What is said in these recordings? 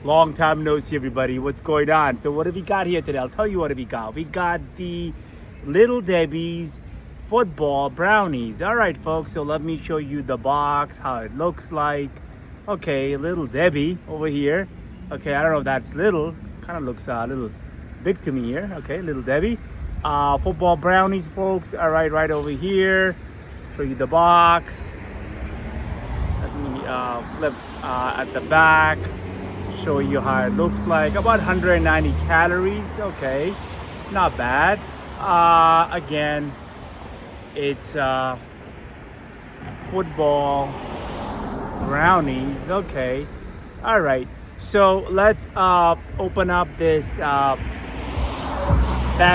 Long time no see, everybody. What's going on? So what have we got here today? I'll tell you what we got. We got the Little Debbie's football brownies. All right, folks. So let me show you the box, how it looks like. Okay, Little Debbie over here. Okay, I don't know if that's little. Kind of looks a little big to me here. Okay, Little Debbie. Football brownies, folks. All right, right over here. Show you the box. Let me flip at the back. Show you how it looks like. About 190 calories. Okay, not bad. Again, it's football brownies. Okay, all right. So let's open up this bad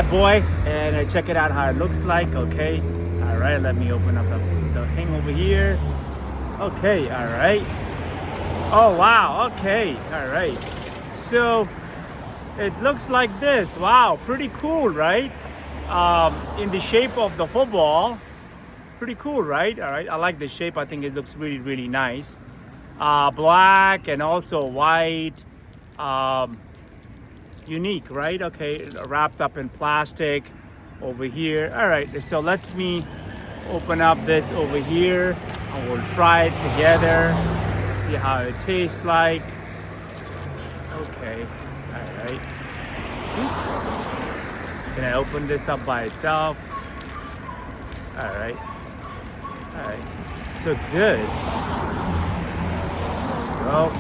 boy and check it out how it looks like. Okay, all right. Let me open up the thing over here. Okay, all right. Oh wow, okay, all right. So it looks like this. Wow, pretty cool, right? In the shape of the football. Pretty cool, right? All right, I like the shape. I think it looks really, really nice. Black and also white. Unique, right? Okay, wrapped up in plastic over here. All right, so let me open up this over here and we'll try it together. See how it tastes like. Okay, all right. Oops. Can I open this up by itself? All right. All right. So good. Well, a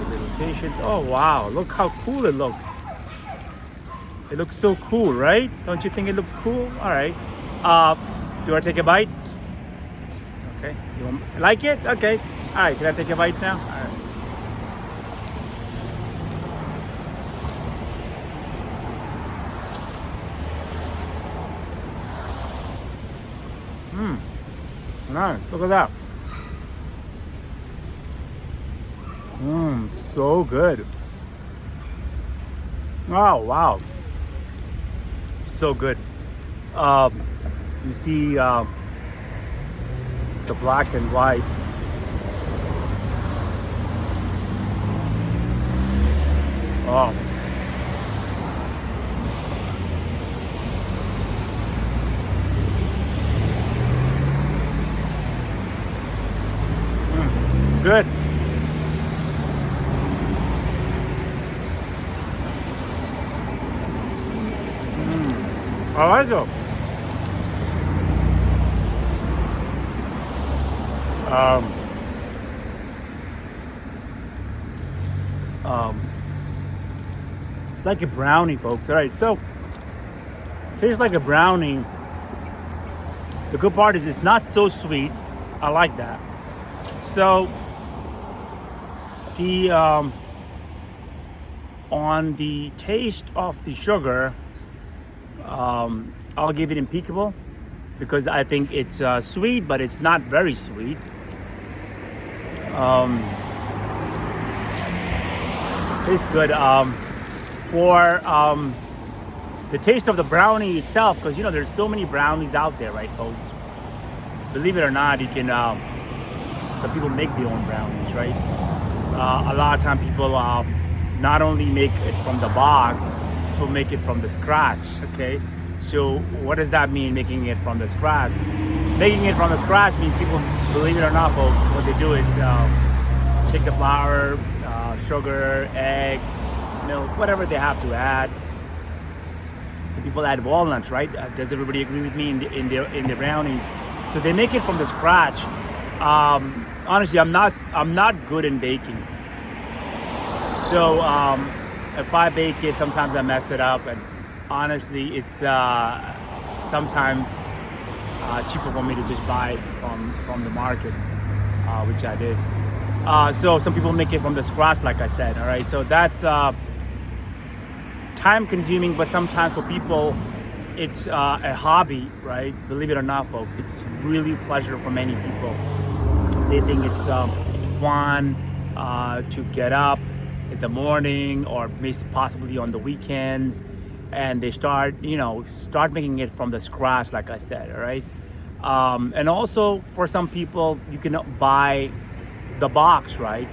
little patience. Oh wow! Look how cool it looks. It looks so cool, right? Don't you think it looks cool? All right. Do you want to take a bite? Okay. You like it? Okay. All right. Can I take a bite now? All right. Nice. Look at that. So good. Oh wow. So good. You see the black and white. Oh. Good. I like them. It's like a brownie, folks. All right, so tastes like a brownie. The good part is it's not so sweet. I like that. So the on the taste of the sugar, I'll give it impeccable because I think it's sweet, but it's not very sweet. Tastes good. For the taste of the brownie itself, because there's so many brownies out there, right, folks? Believe it or not, you can. Some people make their own brownies, right? A lot of time people not only make it from the box, people make it from the scratch, okay? So what does that mean, making it from the scratch? Making it from the scratch means people, believe it or not, folks, what they do is take the flour, sugar, eggs, milk, whatever they have to add. Some people add walnuts, right? Does everybody agree with me in the brownies? So they make it from the scratch. Honestly, I'm not good in baking. So if I bake it, sometimes I mess it up, and honestly, it's sometimes cheaper for me to just buy it from the market, which I did. So some people make it from the scratch, like I said. All right, so that's time consuming, but sometimes for people it's a hobby, right? Believe it or not, folks, it's really a pleasure for many people. They think it's fun to get up in the morning or possibly on the weekends, and they start making it from the scratch, like I said. All right, and also for some people, you can buy the box, right?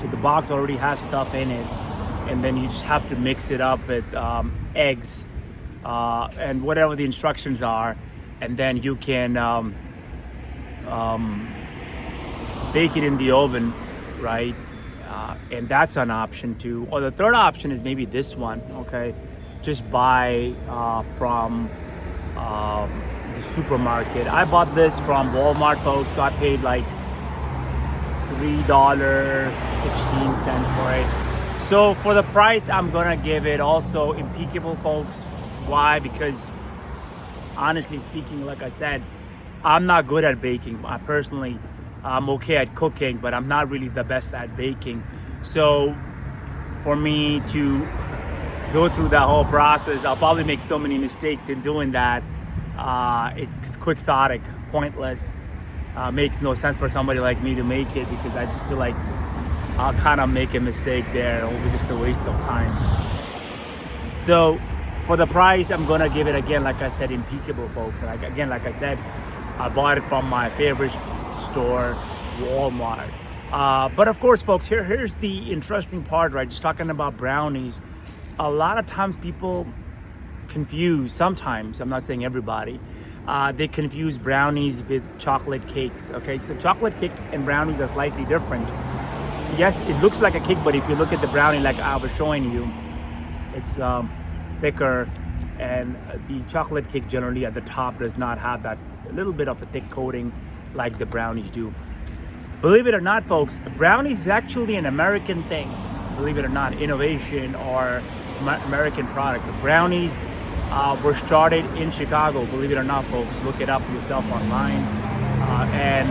So the box already has stuff in it, and then you just have to mix it up with eggs and whatever the instructions are, and then you can bake it in the oven, right? And that's an option too. Or the third option is maybe this one, okay? Just buy from the supermarket. I bought this from Walmart, folks, so I paid like $3.16 for it. So for the price, I'm gonna give it also impeccable, folks. Why? Because honestly speaking, like I said, I'm not good at baking. I'm okay at cooking, but I'm not really the best at baking. So for me to go through that whole process, I'll probably make so many mistakes in doing that. It's quixotic, pointless. Makes no sense for somebody like me to make it, because I just feel like I'll kind of make a mistake there. It'll be just a waste of time. So for the price, I'm gonna give it, again, like I said, impeccable, folks. And again, like I said, I bought it from my favorite store, Walmart. But of course, folks, here's the interesting part, right? Just talking about brownies. A lot of times people confuse, sometimes, I'm not saying everybody, they confuse brownies with chocolate cakes, okay? So chocolate cake and brownies are slightly different. Yes, it looks like a cake, but if you look at the brownie like I was showing you, it's thicker, and the chocolate cake generally at the top does not have that little bit of a thick coating like the brownies do. Believe it or not, folks, brownies is actually an American thing. Believe it or not, innovation or American product. Brownies were started in Chicago. Believe it or not, folks, look it up yourself online. And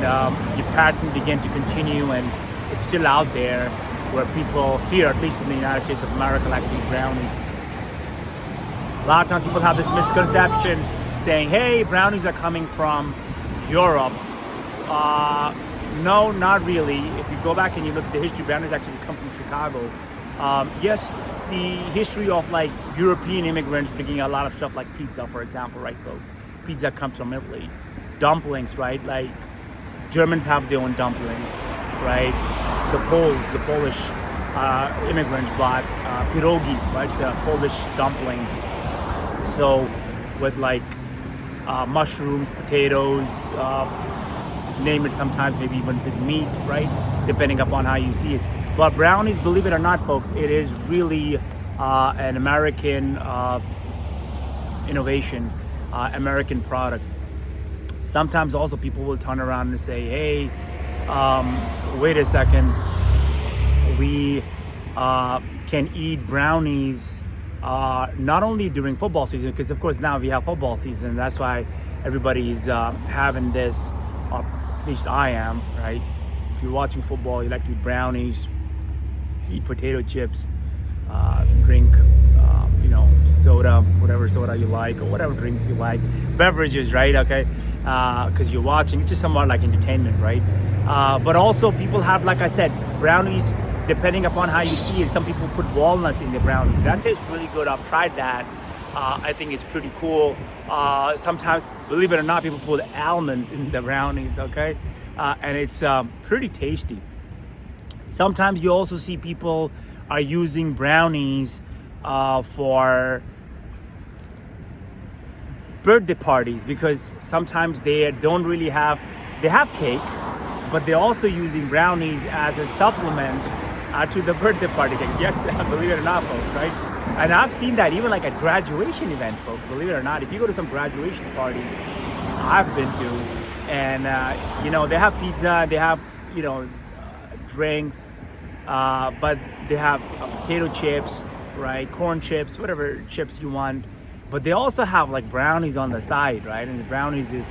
the patent began to continue, and it's still out there where people here, at least in the United States of America, like these brownies. A lot of times people have this misconception saying, hey, brownies are coming from Europe. No, not really. If you go back and you look at the history, brownies actually come from Chicago. Yes, the history of like European immigrants bringing a lot of stuff like pizza, for example, right, folks? Pizza comes from Italy. Dumplings, right? Like Germans have their own dumplings, right? The Polish immigrants bought pierogi, right? It's a Polish dumpling. So with like mushrooms, potatoes, name it, sometimes maybe even with meat, right? Depending upon how you see it. But brownies, believe it or not, folks, it is really an American innovation, American product. Sometimes also people will turn around and say, hey, wait a second, we can eat brownies not only during football season, because of course now we have football season, that's why everybody's having this, or at least I am, right? If you're watching football, you like to eat brownies, eat potato chips, drink, soda, whatever soda you like, or whatever drinks you like, beverages, right? Okay, because you're watching, it's just somewhat like entertainment, right? But also people have, like I said, brownies, depending upon how you see it. Some people put walnuts in the brownies. That tastes really good. I've tried that. I think it's pretty cool. Sometimes, believe it or not, people put almonds in the brownies, okay? And it's pretty tasty. Sometimes you also see people are using brownies for birthday parties, because sometimes they don't really have, they have cake, but they're also using brownies as a supplement to the birthday party cake. Yes, believe it or not, folks, right? And I've seen that even like at graduation events, folks, believe it or not. If you go to some graduation parties I've been to, and they have pizza, they have drinks, but they have potato chips, right, corn chips, whatever chips you want, but they also have like brownies on the side, right? And the brownies is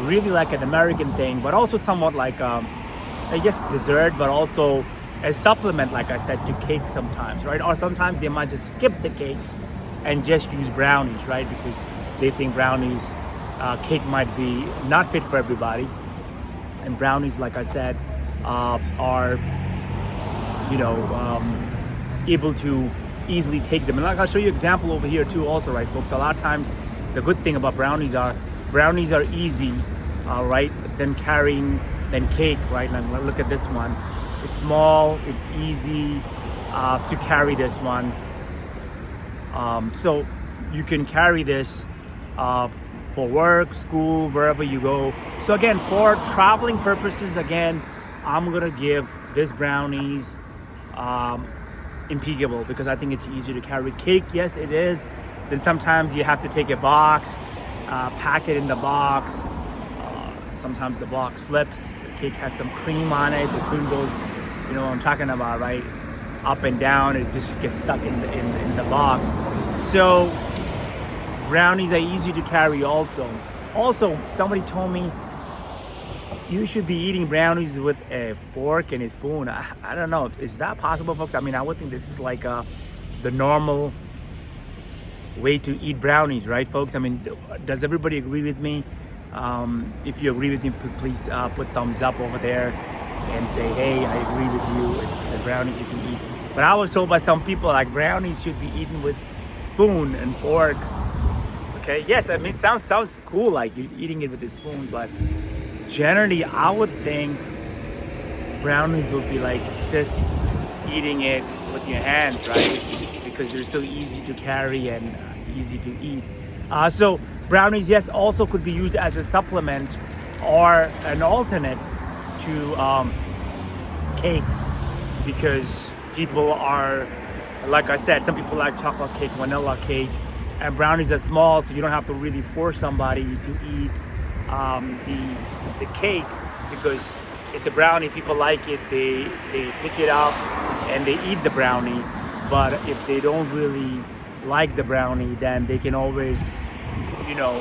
really like an American thing, but also somewhat like I guess dessert, but also a supplement, like I said, to cake sometimes, right? Or sometimes they might just skip the cakes and just use brownies, right? Because they think brownies, cake might be not fit for everybody. And brownies, like I said, are, able to easily take them. And like I'll show you an example over here too also, right, folks? A lot of times, the good thing about brownies are easy, right, than cake, right? And look at this one. It's small, it's easy to carry this one. So you can carry this for work, school, wherever you go. So again, for traveling purposes, again, I'm gonna give this brownies impeccable because I think it's easier to carry. Cake, yes, it is. Then sometimes you have to take a box, pack it in the box. Sometimes the box flips. The cake has some cream on it. The cream goes, you know what I'm talking about, right? Up and down. It just gets stuck in the box. So brownies are easy to carry also. Also, somebody told me you should be eating brownies with a fork and a spoon. I don't know. Is that possible, folks? I mean, I would think this is like the normal way to eat brownies, right, folks? I mean, does everybody agree with me? If you agree with me, please put thumbs up over there and say, hey, I agree with you. It's a brownies you can eat. But I was told by some people like brownies should be eaten with spoon and fork. Okay, yes, I mean, it sounds cool, like you're eating it with a spoon, but generally I would think brownies would be like just eating it with your hands, right? Because they're so easy to carry and easy to eat. So brownies, yes, also could be used as a supplement or an alternate to cakes, because people are, like I said, some people like chocolate cake, vanilla cake, and brownies are small, so you don't have to really force somebody to eat the cake because it's a brownie. People like it, they pick it up and they eat the brownie. But if they don't really like the brownie, then they can always, you know,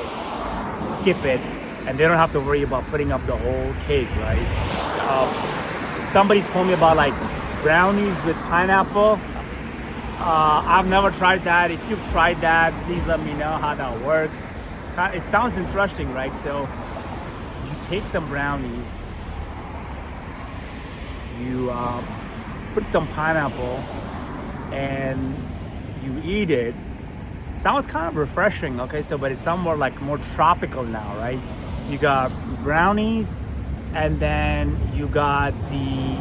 skip it, and they don't have to worry about putting up the whole cake, right? Somebody told me about like brownies with pineapple. I've never tried that. If you've tried that, please let me know how that works. It sounds interesting, right? So you take some brownies, you put some pineapple, and you eat it. Sounds kind of refreshing, okay? So, but it's somewhat like more tropical now, right? You got brownies, and then you got the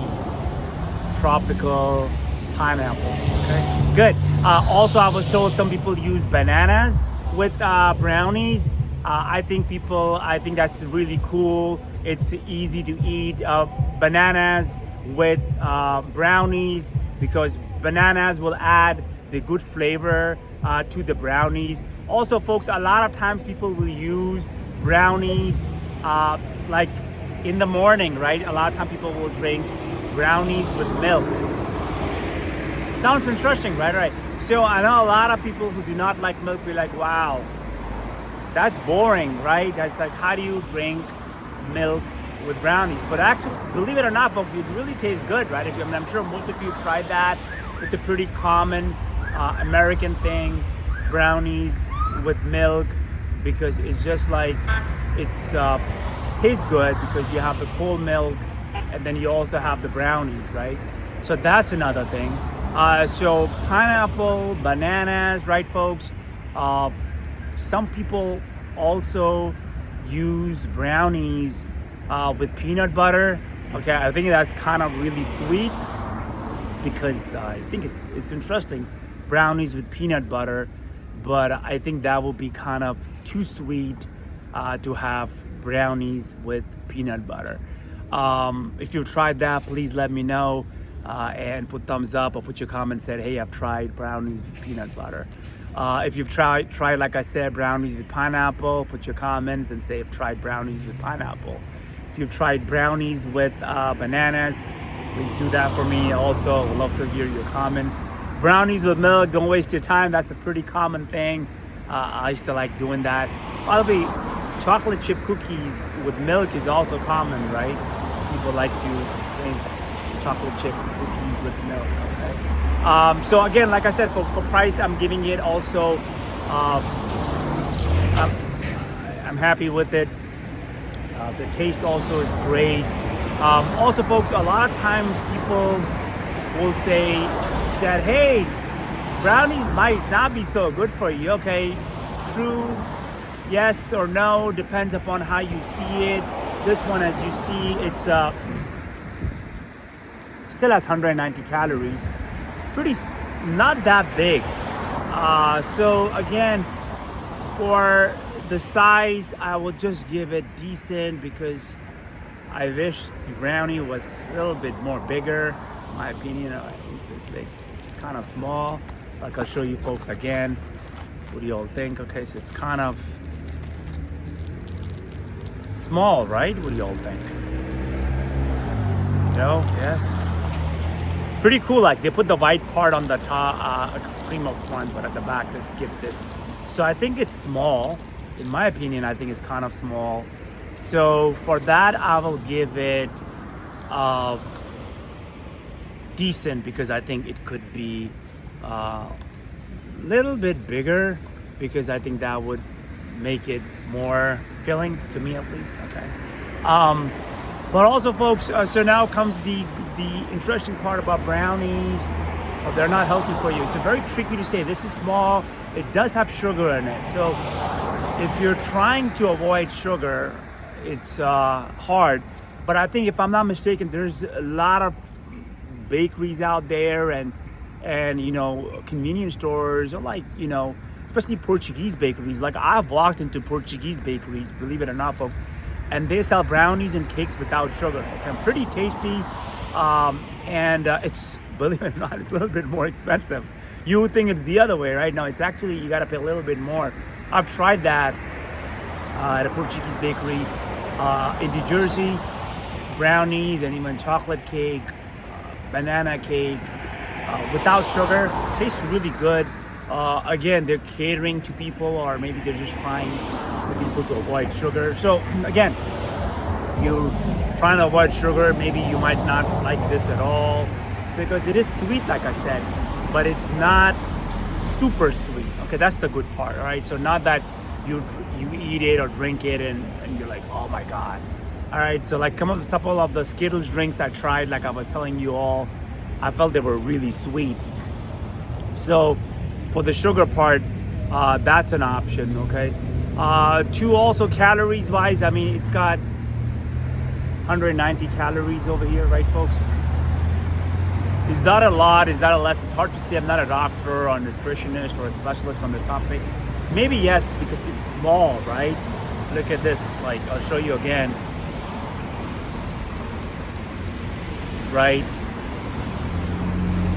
tropical pineapple, okay? Good. Also, I was told some people use bananas with brownies. I think that's really cool. It's easy to eat bananas with brownies because bananas will add the good flavor to the brownies. Also, folks, a lot of times people will use brownies like in the morning, right? A lot of times people will drink brownies with milk. Sounds interesting, right? Right. So I know a lot of people who do not like milk be like, wow, that's boring, right? That's like, how do you drink milk with brownies? But actually, believe it or not, folks, it really tastes good, right? I'm sure most of you have tried that. It's a pretty common American thing, brownies with milk, because it's just like, it's tastes good because you have the cold milk and then you also have the brownies, right? So that's another thing. So pineapple, bananas, right, folks? Some people also use brownies with peanut butter. Okay, I think that's kind of really sweet because I think it's interesting. Brownies with peanut butter, but I think that will be kind of too sweet to have brownies with peanut butter. If you've tried that, please let me know and put thumbs up or put your comment, said, hey, I've tried brownies with peanut butter. If you've tried, like I said, brownies with pineapple, put your comments and say, I've tried brownies with pineapple. If you've tried brownies with bananas, please do that for me. Also, I'd love to hear your comments. Brownies with milk, don't waste your time. That's a pretty common thing. I used to like doing that. By the way, chocolate chip cookies with milk is also common, right? People like to drink chocolate chip cookies with milk, okay? So again, like I said, folks, for price, I'm giving it also, I'm happy with it. The taste also is great. Also, folks, a lot of times people will say that, hey, brownies might not be so good for you, okay? True, yes or no, depends upon how you see it. This one, as you see, it's still has 190 calories. It's not that big. So again, for the size, I will just give it decent, because I wish the brownie was a little bit more bigger. In my opinion, it's kind of small. Like, I'll show you folks again. What do you all think? Okay, so it's kind of small, right? What do you all think? No? Yes? Pretty cool. Like, they put the white part on the top, cream up front, but at the back they skipped it. So I think it's small. In my opinion, I think it's kind of small. So for that, I will give it decent, because I think it could be a little bit bigger, because I think that would make it more filling, to me at least. Okay. But also, folks, so now comes the interesting part about brownies. They're not healthy for you. It's very tricky to say. This is small. It does have sugar in it. So if you're trying to avoid sugar, it's hard. But I think, if I'm not mistaken, there's a lot of bakeries out there and convenience stores, or like, especially Portuguese bakeries. Like, I've walked into Portuguese bakeries, believe it or not, folks, and they sell brownies and cakes without sugar. They're pretty tasty, and it's, believe it or not, it's a little bit more expensive. You would think it's the other way, right? No, it's actually, you gotta pay a little bit more. I've tried that at a Portuguese bakery in New Jersey. Brownies and even chocolate cake, banana cake, without sugar, tastes really good. Again, they're catering to people, or maybe they're just trying for people to avoid sugar. So again, if you're trying to avoid sugar, maybe you might not like this at all, because it is sweet, like I said, but it's not super sweet. Okay, that's the good part. All right, so not that you eat it or drink it and you're like, oh my god. All right, so like, a couple of the Skittles drinks I tried, like I was telling you all, I felt they were really sweet. So for the sugar part, that's an option. Okay. To also, calories wise, I mean, it's got 190 calories over here, right, folks? Is that a lot? Is that a less? It's hard to say. I'm not a doctor or a nutritionist or a specialist on the topic. Maybe yes, because it's small, right? Look at this. Like, I'll show you again. Right?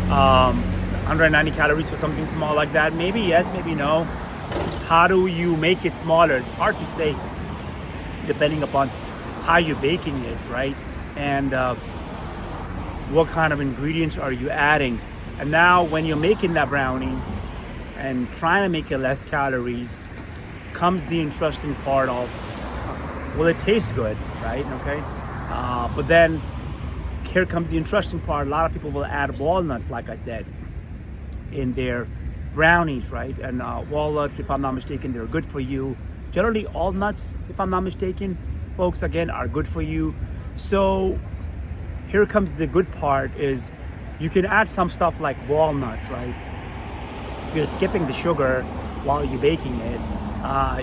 190 calories for something small like that. Maybe yes, maybe no. How do you make it smaller? It's hard to say, depending upon how you're baking it, right? And what kind of ingredients are you adding? And now, when you're making that brownie and trying to make it less calories, comes the interesting part of, well, it tastes good, right? Okay. But then here comes the interesting part. A lot of people will add walnuts, like I said, in their brownies, right? And walnuts, if I'm not mistaken, they're good for you. Generally, all nuts, if I'm not mistaken, folks, again, are good for you. So here comes the good part, is you can add some stuff like walnuts, right? If you're skipping the sugar while you're baking it,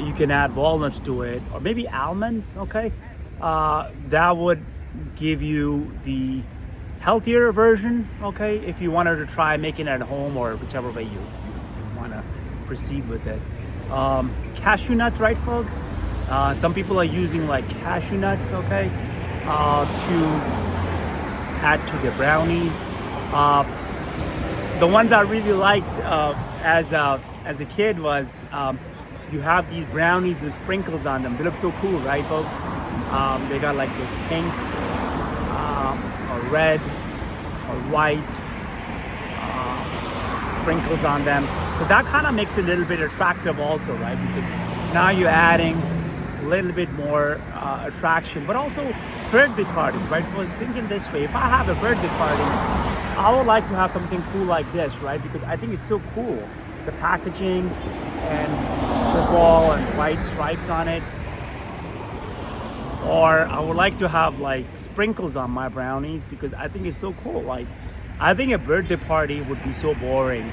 you can add walnuts to it, or maybe almonds, okay? That would give you the healthier version, okay? If you wanted to try making it at home, or whichever way you want to proceed with it. Cashew nuts, right, folks? Some people are using like cashew nuts, okay, to add to their brownies. The ones I really liked as a kid was, you have these brownies with sprinkles on them. They look so cool, right, folks? They got like this pink, or red, or white sprinkles on them. So that kind of makes it a little bit attractive also, right? Because now you're adding a little bit more attraction, but also birthday parties, right? I was thinking this way: if I have a birthday party, I would like to have something cool like this, right? Because I think it's so cool, the packaging and purple and white stripes on it. Or I would like to have like sprinkles on my brownies, because I think it's so cool. Like, I think a birthday party would be so boring,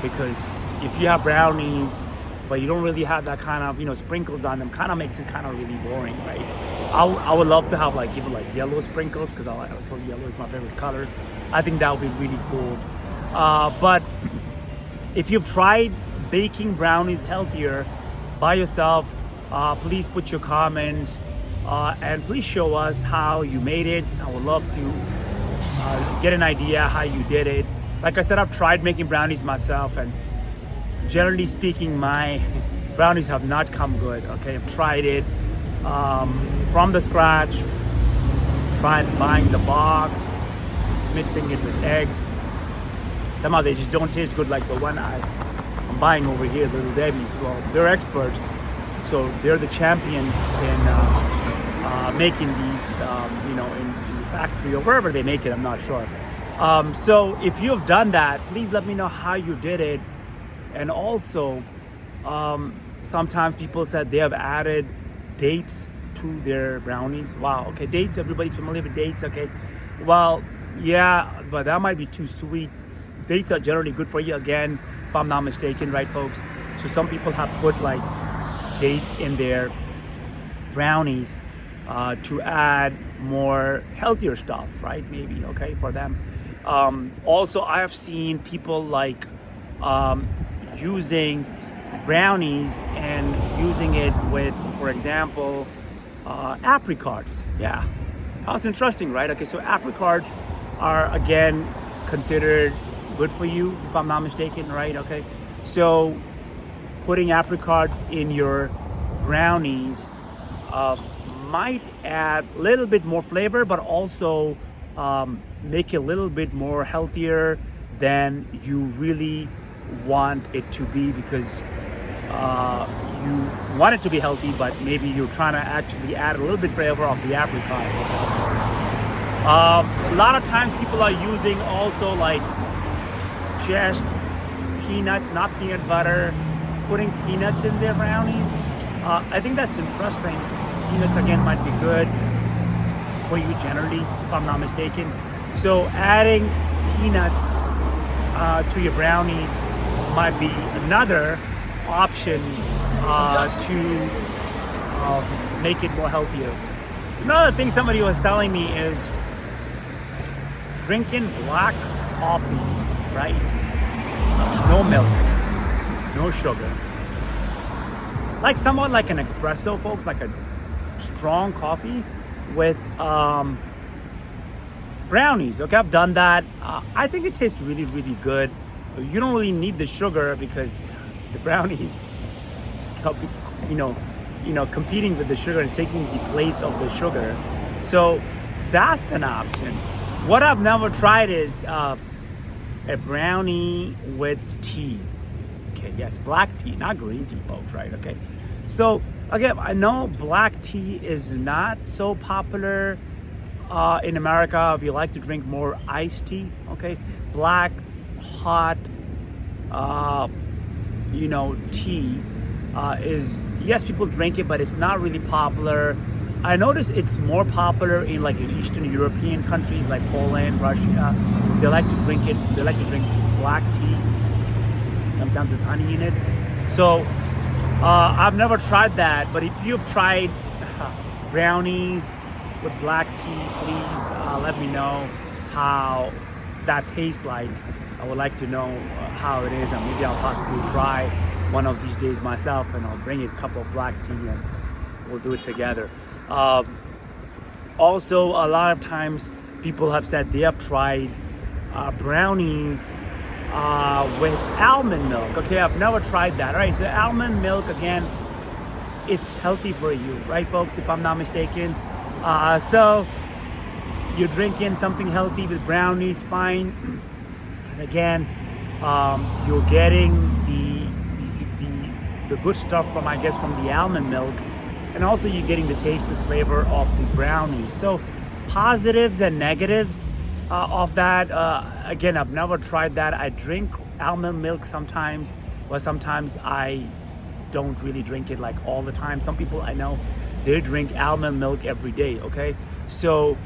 because if you have brownies but you don't really have that kind of, sprinkles on them, kind of makes it kind of really boring, right? I would love to have like even like yellow sprinkles, because I told you yellow is my favorite color. I think that would be really cool. But if you've tried baking brownies healthier by yourself, please put your comments and please show us how you made it. I would love to get an idea how you did it. Like I said, I've tried making brownies myself, and generally speaking, my brownies have not come good. Okay, I've tried it from the scratch, tried buying the box, mixing it with eggs. Somehow they just don't taste good like the one I'm buying over here, Little Debbie's. Well, they're experts, so they're the champions in making these, in the factory or wherever they make it. I'm not sure. So if you have done that, please let me know how you did it. And also, sometimes people said they have added dates to their brownies. Wow, okay, dates, everybody's familiar with dates, okay? Well, yeah, but that might be too sweet. Dates are generally good for you, again, if I'm not mistaken, right, folks? So some people have put like dates in their brownies to add more healthier stuff, right? Maybe, okay, for them. Also, I have seen people like using brownies and using it with, for example, apricots. Yeah, that's interesting, right? Okay, so apricots are again considered good for you, if I'm not mistaken, right? Okay, so putting apricots in your brownies might add a little bit more flavor, but also make it a little bit more healthier than you really want it to be, because you want it to be healthy, but maybe you're trying to actually add a little bit flavor of the apricot. A lot of times people are using also like just peanuts, not peanut butter, putting peanuts in their brownies. I think that's interesting. Peanuts again might be good for you generally, if I'm not mistaken. So adding peanuts to your brownies might be another option to make it more healthier. Another thing somebody was telling me is drinking black coffee, right? No milk, no sugar. Like somewhat like an espresso, folks, like a strong coffee with brownies. Okay, I've done that. I think it tastes really, really good. You don't really need the sugar because the brownies, competing with the sugar and taking the place of the sugar. So that's an option. What I've never tried is a brownie with tea. Okay, yes, black tea, not green tea, folks, right? Okay. So again, I know black tea is not so popular in America. If you like to drink more iced tea, okay, black hot tea is, yes, people drink it, but it's not really popular. I notice it's more popular in Eastern European countries like Poland, Russia. They like to drink it. They like to drink black tea, sometimes with honey in it. So I've never tried that, but if you've tried brownies with black tea, please let me know how that tastes like. I would like to know how it is, and maybe I'll possibly try one of these days myself, and I'll bring you a cup of black tea and we'll do it together. Also, a lot of times people have said they have tried brownies with almond milk. Okay, I've never tried that. All right, so almond milk, again, it's healthy for you, right, folks, if I'm not mistaken. So you're drinking something healthy with brownies, fine. And again, you're getting the good stuff from the almond milk, and also you're getting the taste and flavor of the brownies. So positives and negatives of that. Again, I've never tried that. I drink almond milk sometimes, but sometimes I don't really drink it like all the time. Some people I know, they drink almond milk every day, okay? So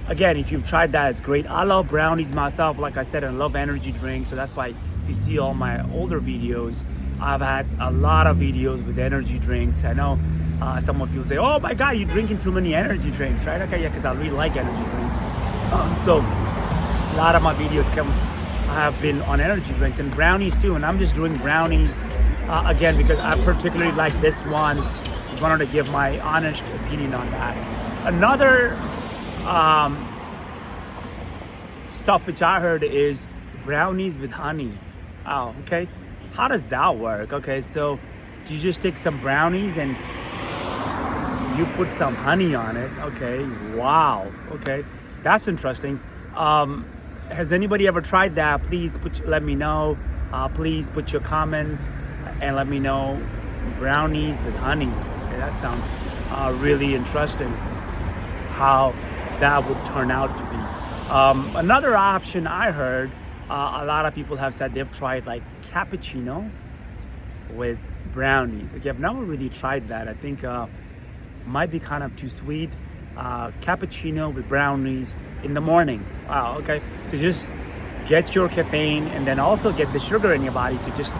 again, if you've tried that, it's great. I love brownies myself, like I said, and I love energy drinks. So that's why if you see all my older videos, I've had a lot of videos with energy drinks. I know Some of you say, oh my God, you're drinking too many energy drinks, right? Okay, yeah, because I really like energy drinks. So a lot of my videos have been on energy drinks and brownies too. And I'm just doing brownies again because I particularly like this one. Just wanted to give my honest opinion on that. Another stuff which I heard is brownies with honey. Oh, okay. How does that work? Okay, so you just take some brownies and you put some honey on it. Okay, wow. Okay, that's interesting. Has anybody ever tried that? Please let me know. Please put your comments and let me know. Brownies with honey. Okay, that sounds really interesting. How that would turn out to be. Another option I heard, a lot of people have said they've tried like cappuccino with brownies. Okay, I've never really tried that. I think might be kind of too sweet. Cappuccino with brownies in the morning. Wow, okay. So just get your caffeine and then also get the sugar in your body to just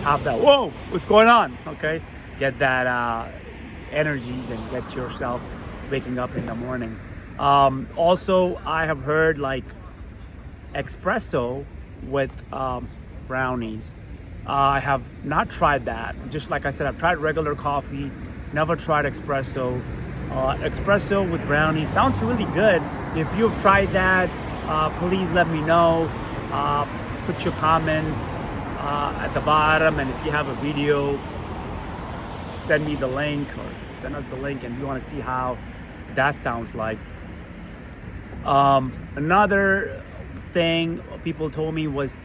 have that, whoa, what's going on? Okay, get that energies and get yourself waking up in the morning. Also, I have heard like espresso with brownies. I have not tried that. Just like I said, I've tried regular coffee, never tried espresso. Espresso with brownies sounds really good. If you've tried that, please let me know. Put your comments at the bottom, and if you have a video, send me the link or send us the link, and we want to see how that sounds like. Another thing people told me was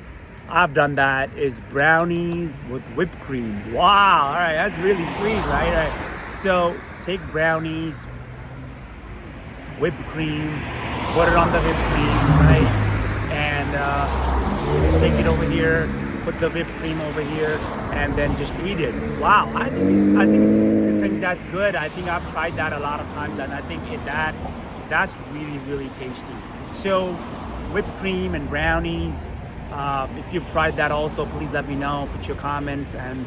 I've done that is brownies with whipped cream. Wow, all right, that's really sweet, right? All right. So take brownies, whipped cream, put it on the whipped cream, right? And just take it over here, put the whipped cream over here, and then just eat it. Wow, I think that's good. I think I've tried that a lot of times, and I think that's really, really tasty. So whipped cream and brownies. If you've tried that also, please let me know. Put your comments, and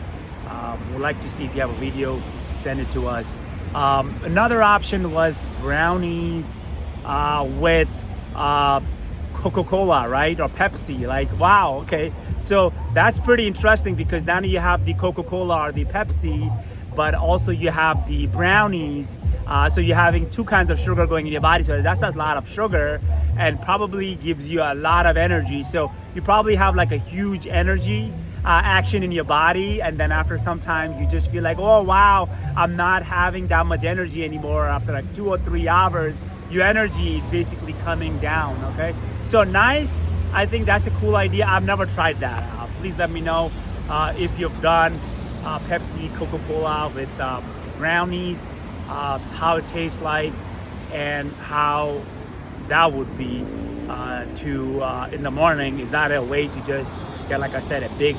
we'd like to see if you have a video, send it to us. Another option was brownies with Coca-Cola, right? Or Pepsi. Like, wow, okay. So that's pretty interesting because now you have the Coca-Cola or the Pepsi, but also you have the brownies. So you're having two kinds of sugar going in your body. So that's a lot of sugar and probably gives you a lot of energy. So you probably have like a huge energy action in your body, and then after some time you just feel like, oh wow, I'm not having that much energy anymore. After like 2 or 3 hours, your energy is basically coming down. Okay, so nice. I think that's a cool idea. I've never tried that. Please let me know if you've done Pepsi, Coca-Cola with brownies, how it tastes like, and how that would be in the morning. Is that a way to just get, like I said, a big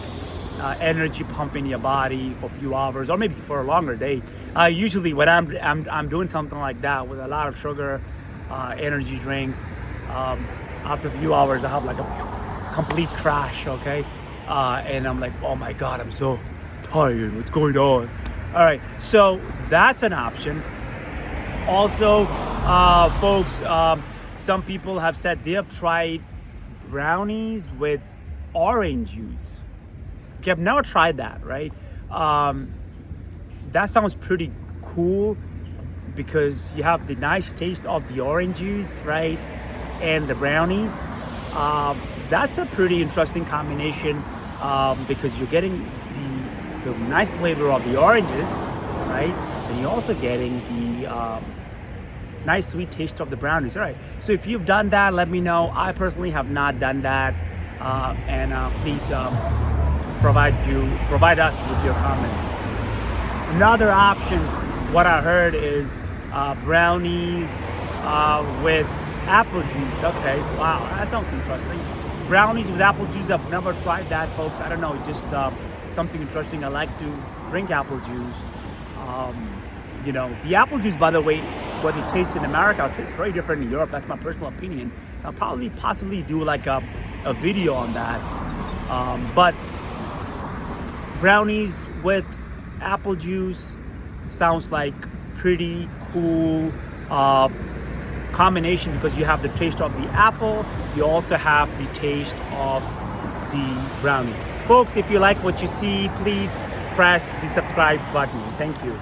energy pump in your body for a few hours or maybe for a longer day? Usually when I'm doing something like that with a lot of sugar, energy drinks, after a few hours I have like a complete crash, okay? And I'm like, oh my God, I'm so tired, what's going on? All right, so that's an option. Also, folks, some people have said they have tried brownies with orange juice. Okay, I've never tried that, right? That sounds pretty cool because you have the nice taste of the orange juice, right? And the brownies. That's a pretty interesting combination because you're getting the nice flavor of the oranges, right? And you're also getting the nice sweet taste of the brownies. All right, so if you've done that, let me know. I personally have not done that, and please provide us with your comments. Another option, what I heard is brownies with apple juice. Okay, wow, that sounds interesting. Brownies with apple juice, I've never tried that, folks. I don't know, just something interesting. I like to drink apple juice. You know, the apple juice, by the way, what it tastes in America tastes very different in Europe. That's my personal opinion. I'll probably possibly do like a video on that. But brownies with apple juice, sounds like pretty cool combination, because you have the taste of the apple, you also have the taste of the brownie. Folks, if you like what you see, please press the subscribe button. Thank you.